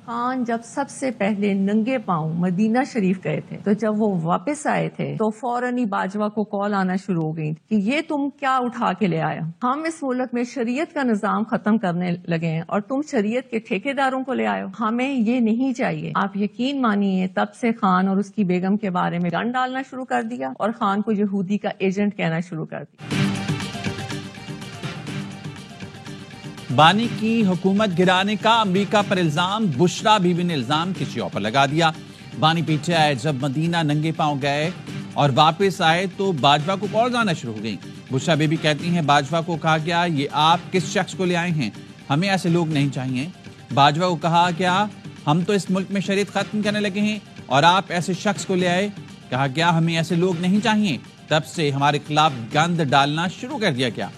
خان جب سب سے پہلے ننگے پاؤں مدینہ شریف گئے تھے تو جب وہ واپس آئے تھے تو فوراً ہی باجوہ کو کال آنا شروع ہو گئی کہ یہ تم کیا اٹھا کے لے آیا، ہم اس ملک میں شریعت کا نظام ختم کرنے لگے ہیں اور تم شریعت کے ٹھیکیداروں کو لے آئے ہو، ہمیں یہ نہیں چاہیے۔ آپ یقین مانیے تب سے خان اور اس کی بیگم کے بارے میں گن ڈالنا شروع کر دیا اور خان کو یہودی کا ایجنٹ کہنا شروع کر دیا۔ بانی کی حکومت گرانے کا امریکہ پر الزام، بشرا بیوی نے الزام کسی اور پر لگا دیا۔ بانی پیچھے آئے، جب مدینہ ننگے پاؤں گئے اور واپس آئے تو باجوہ کو کالز آنا شروع ہو گئیں۔ بشرا بیوی کہتی ہیں باجوہ کو کہا گیا یہ آپ کس شخص کو لے آئے ہیں، ہمیں ایسے لوگ نہیں چاہیے۔ باجوہ کو کہا گیا ہم تو اس ملک میں شریعت ختم کرنے لگے ہیں اور آپ ایسے شخص کو لے آئے، کہا گیا ہمیں ایسے لوگ نہیں چاہیے۔ تب سے ہمارے خلاف گند ڈالنا شروع کر دیا گیا۔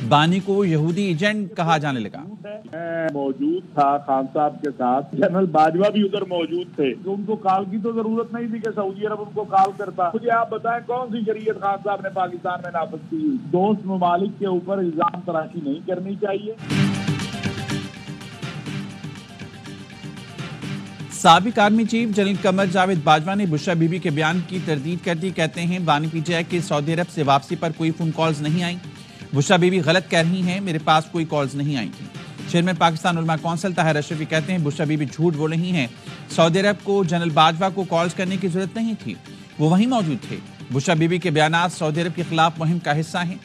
بانی کو یہودی ایجنٹ کہا جانے لگا۔ میں موجود تھا خان صاحب کے ساتھ، جنرل باجوہ بھی ادھر موجود تھے، تو ان کو کال کی تو ضرورت نہیں تھی کہ سعودی عرب ان کو کال کرتا۔ مجھے آپ بتائیں کون سی شریعت خان صاحب نے پاکستان میں نافذ کی ہوئی؟ دوست ممالک کے اوپر الزام تراشی نہیں کرنی چاہیے۔ سابق army chief general Qamar Javed Bajwa نے بشرا بیوی کے بیان کی تردید کر دی۔ کہتے ہیں بانی پیچھے ہے کہ سعودی عرب سے واپسی پر کوئی فون کالز نہیں آئیں۔ بشرا بیوی غلط کہہ رہی ہیں، میرے پاس کوئی کالز نہیں آئی تھیں۔ چیئرمین پاکستان علماء کونسل طاہر اشرفی کہتے ہیں بشرا بیوی جھوٹ بول رہی ہیں، سعودی عرب کو جنرل باجوہ کو کالز کرنے کی ضرورت نہیں تھی، وہ وہیں موجود تھے۔ بشرا بیوی کے بیانات سعودی عرب کے خلاف مہم کا حصہ ہیں۔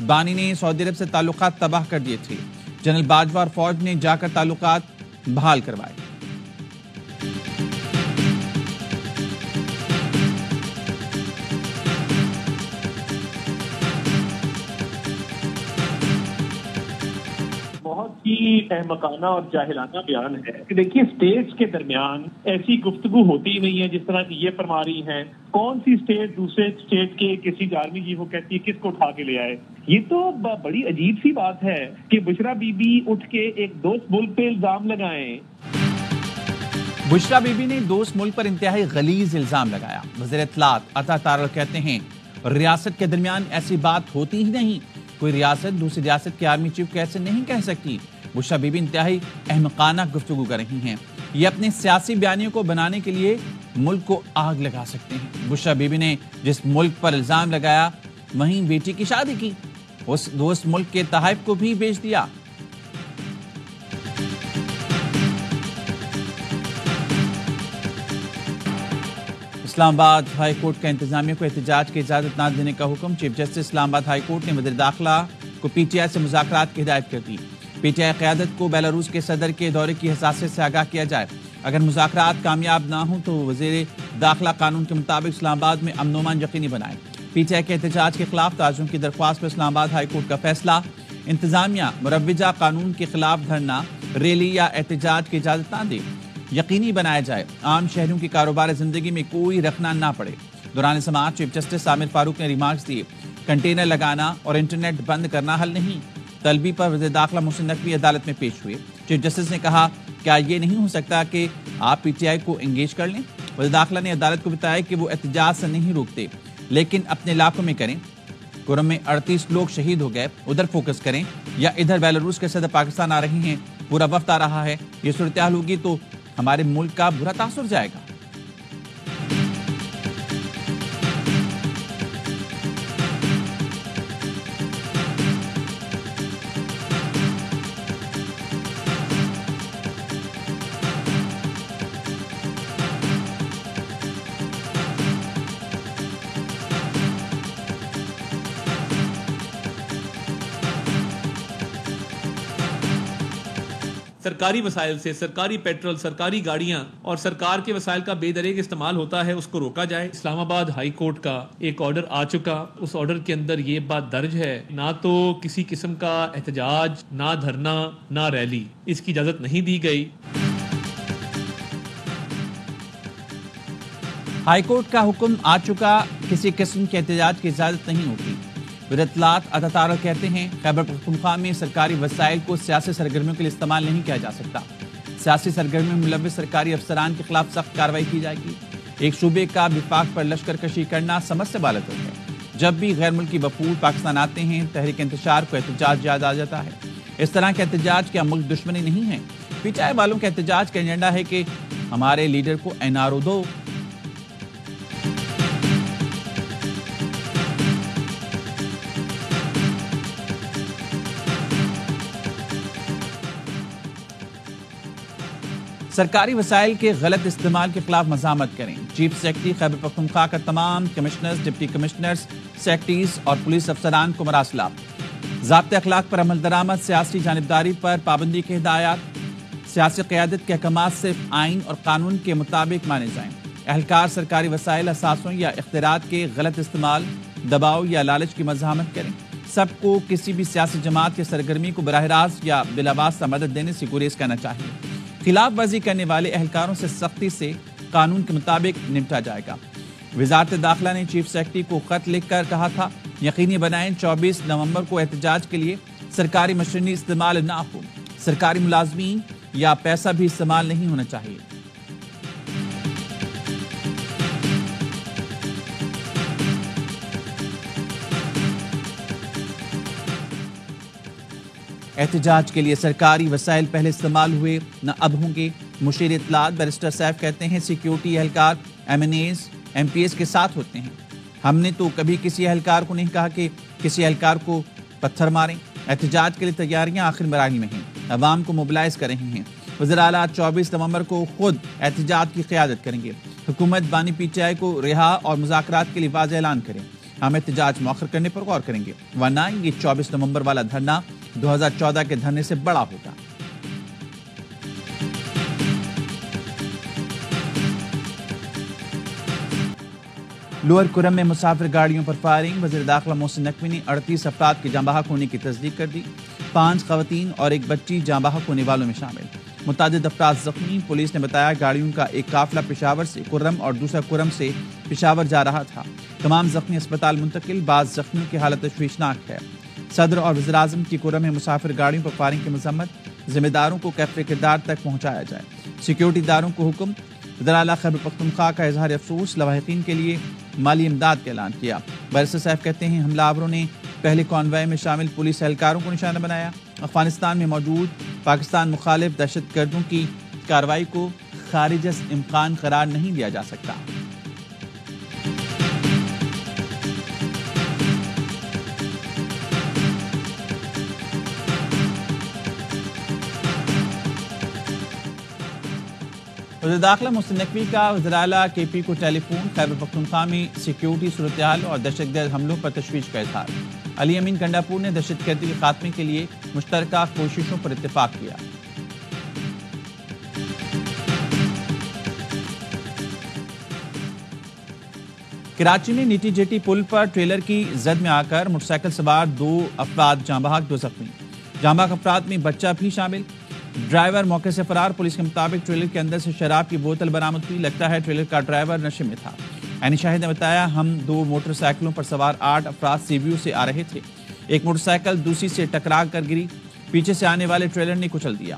بانی نے سعودی عرب سے تعلقات تباہ کر دیے تھے، جنرل باجوہ اور فوج نے جا کر تعلقات بحال کروائے۔ احمقانہ اور جاہلانہ بیان ہے کہ دیکھیے اسٹیٹس کے درمیان ایسی گفتگو ہوتی ہی نہیں ہے جس طرح کی یہ فرما رہی ہیں۔ کون سی اسٹیٹ دوسرے اسٹیٹ کے کسی آرمی چیف کو کہتی ہے کس کو اٹھا کے لے آئے؟ یہ تو بڑی عجیب سی بات ہے کہ بشرا بی بی اٹھ کے ایک دوست ملک پہ الزام لگائیں۔ بشرا بی بی نے دوست ملک پر انتہائی غلیظ الزام لگایا۔ وزیر اطلاعات عطا تارڑ کہتے ہیں ریاست کے درمیان ایسی بات ہوتی ہی نہیں، کوئی ریاست دوسری ریاست کے آرمی چیف کو ایسے نہیں کہہ سکتی۔ بشرا بی بی انتہائی احمقانہ گفتگو کر رہی ہیں، یہ اپنے سیاسی بیانیوں کو بنانے کے لیے ملک کو آگ لگا سکتے ہیں۔ بشرا بی بی نے جس ملک پر الزام لگایا وہیں بیٹی کی شادی کی، اس دوست ملک کے تحائف کو بھی بیچ دیا۔ اسلام آباد ہائی کورٹ کا انتظامیہ کو احتجاج کی اجازت نہ دینے کا حکم۔ چیف جسٹس اسلام آباد ہائی کورٹ نے وزیر داخلہ کو پی ٹی آئی سے مذاکرات کی ہدایت کر دی۔ پی ٹی آئی قیادت کو بیلاروس کے صدر کے دورے کی حساسیت سے آگاہ کیا جائے، اگر مذاکرات کامیاب نہ ہوں تو وزیر داخلہ قانون کے مطابق اسلام آباد میں امن و امان یقینی بنائے۔ پی ٹی آئی کے احتجاج کے خلاف تعزیوں کی درخواست پر اسلام آباد ہائی کورٹ کا فیصلہ، انتظامیہ مروجہ قانون کے خلاف دھرنا، ریلی یا احتجاج کی اجازت نہ دے، یقینی بنایا جائے عام شہریوں کی کاروبار زندگی میں کوئی رکھنا نہ پڑے۔ دوران سماعت چیف جسٹس عامر فاروق نے ریمارکس دیے، کنٹینر لگانا اور انٹرنیٹ بند کرنا حل نہیں۔ طلبی پر وزیر داخلہ محسن نقوی عدالت میں پیش ہوئے۔ چیف جسٹس نے کہا کیا یہ نہیں ہو سکتا کہ آپ پی ٹی آئی کو انگیج کر لیں؟ وزیر داخلہ نے عدالت کو بتایا کہ وہ احتجاج سے نہیں روکتے لیکن اپنے علاقوں میں کریں۔ گرم میں 38 لوگ شہید ہو گئے، ادھر فوکس کریں، یا ادھر بیلاروس کے صدر پاکستان آ رہے ہیں، پورا وفد آ رہا ہے، یہ صورتحال ہوگی تو ہمارے ملک کا برا تاثر جائے گا۔ سرکاری وسائل سے سرکاری پیٹرول، سرکاری گاڑیاں اور سرکار کے وسائل کا بے دریغ استعمال ہوتا ہے، اس کو روکا جائے۔ اسلام آباد ہائی کورٹ کا ایک آرڈر آ چکا، اس آرڈر کے اندر یہ بات درج ہے، نہ تو کسی قسم کا احتجاج، نہ دھرنا، نہ ریلی، اس کی اجازت نہیں دی گئی۔ ہائی کورٹ کا حکم آ چکا، کسی قسم کے احتجاج کی اجازت نہیں ہوگی۔ وزیر اطلاعات عطا تارڑ کہتے ہیں خیبر پختونخوا میں سرکاری وسائل کو سیاسی سرگرمیوں کے لیے استعمال نہیں کیا جا سکتا، سیاسی سرگرمیوں میں ملوث سرکاری افسران کے خلاف سخت کارروائی کی جائے گی۔ ایک صوبے کا وفاق پر لشکر کشی کرنا سمجھ سے بالاتر ہے۔ جب بھی غیر ملکی وفود پاکستان آتے ہیں، تحریک انتشار کو احتجاج یاد آ جاتا ہے۔ اس طرح کے احتجاج کیا ملک دشمنی نہیں ہے؟ پی ٹی آئی والوں کے احتجاج کا ایجنڈا ہے کہ ہمارے لیڈر کو NRO دو۔ سرکاری وسائل کے غلط استعمال کے خلاف مزاحمت کریں۔ چیف سیکرٹری خیبر پختونخوا کا تمام کمشنرز، ڈپٹی کمشنرز، سیکرٹریز اور پولیس افسران کو مراسلہ۔ ضابطۂ اخلاق پر عمل درآمد، سیاسی جانبداری پر پابندی کی ہدایات۔ سیاسی قیادت کے احکامات صرف آئین اور قانون کے مطابق مانے جائیں۔ اہلکار سرکاری وسائل، اثاثوں یا اختیارات کے غلط استعمال، دباؤ یا لالچ کی مزاحمت کریں۔ سب کو کسی بھی سیاسی جماعت یا سرگرمی کو براہ راست یا بلا واسطہ مدد دینے سے گریز کرنا چاہیے۔ خلاف ورزی کرنے والے اہلکاروں سے سختی سے قانون کے مطابق نمٹا جائے گا۔ وزارت داخلہ نے چیف سیکرٹری کو خط لکھ کر کہا تھا، یقینی بنائیں 24 نومبر کو احتجاج کے لیے سرکاری مشینری استعمال نہ ہو، سرکاری ملازمین یا پیسہ بھی استعمال نہیں ہونا چاہیے۔ احتجاج کے لیے سرکاری وسائل پہلے استعمال ہوئے، نہ اب ہوں گے۔ مشیر اطلاعات بیرسٹر سیف کہتے ہیں، سیکیورٹی اہلکار MNAs MPs کے ساتھ ہوتے ہیں۔ ہم نے تو کبھی کسی اہلکار کو نہیں کہا کہ کسی اہلکار کو پتھر ماریں۔ احتجاج کے لیے تیاریاں آخر مراحل میں ہیں، عوام کو موبلائز کر رہے ہیں۔ وزیر اعلیٰ 24 نومبر کو خود احتجاج کی قیادت کریں گے۔ حکومت بانی PTI کو رہا اور مذاکرات کے لیے واضح اعلان کریں۔ ہم احتجاج مؤخر کرنے پر غور کریں گے، ورنہ یہ 24 نومبر والا دھرنا 2014 کے دھرنے سے بڑا ہوگا۔ لوئر کرم میں مسافر گاڑیوں پر فائرنگ، وزیر داخلہ محسن نقوی نے 38 افراد کے جاں بحق ہونے کی تصدیق کر دی۔ 5 خواتین اور ایک بچی جاں بحق ہونے والوں میں شامل، متعدد افراد زخمی۔ پولیس نے بتایا گاڑیوں کا ایک قافلہ پشاور سے کرم اور دوسرا کرم سے پشاور جا رہا تھا۔ تمام زخمی اسپتال منتقل، بعض زخمیوں کی حالت تشویشناک ہے۔ صدر اور وزیر اعظم کی کرم میں مسافر گاڑیوں پر فائرنگ کی مذمت، ذمہ داروں کو کیفر کردار تک پہنچایا جائے۔ سیکیورٹی اداروں کو حکم، وزیر اعلیٰ خیبر پختونخوا کا اظہار افسوس، لواحقین کے لیے مالی امداد کا اعلان کیا۔ بیرسٹر صاحب کہتے ہیں، حملہ آوروں نے پہلے کانوائے میں شامل پولیس اہلکاروں کو نشانہ بنایا۔ افغانستان میں موجود پاکستان مخالف دہشت گردوں کی کارروائی کو خارج از امکان قرار نہیں دیا جا سکتا۔ وزیر داخلہ محسن نقوی کا وزیر اعلیٰ KP کو ٹیلی فون، خیبر پختونخوا میں سیکیورٹی صورتحال اور دہشت گرد حملوں پر تشویش کا اظہار۔ علی امین گنڈاپور نے دہشت گردی کے خاتمے کے لیے مشترکہ کوششوں پر اتفاق کیا۔ کراچی میں نیٹی جیٹی پل پر ٹریلر کی زد میں آ کر موٹر سائیکل سوار 2 افراد جاں بحق، 2 زخمی۔ جاں بحق افراد میں بچہ بھی شامل۔ ڈرائیور موقع سے فرار، پولیس کے مطابق ٹریلر کے اندر سے شراب کی بوتل برآمد ہوئی، لگتا ہے ٹریلر کا ڈرائیور نشے میں تھا۔ عینی شاہد نے بتایا، ہم 2 موٹر سائیکلوں پر سوار 8 افراد سی ویو سے آ رہے تھے، ایک موٹر سائیکل دوسری سے ٹکرا کر گری، پیچھے سے آنے والے ٹریلر نے کچل دیا۔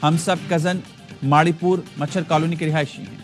ہم سب کزن ماڑی پور مچھر کالونی کے رہائشی ہیں۔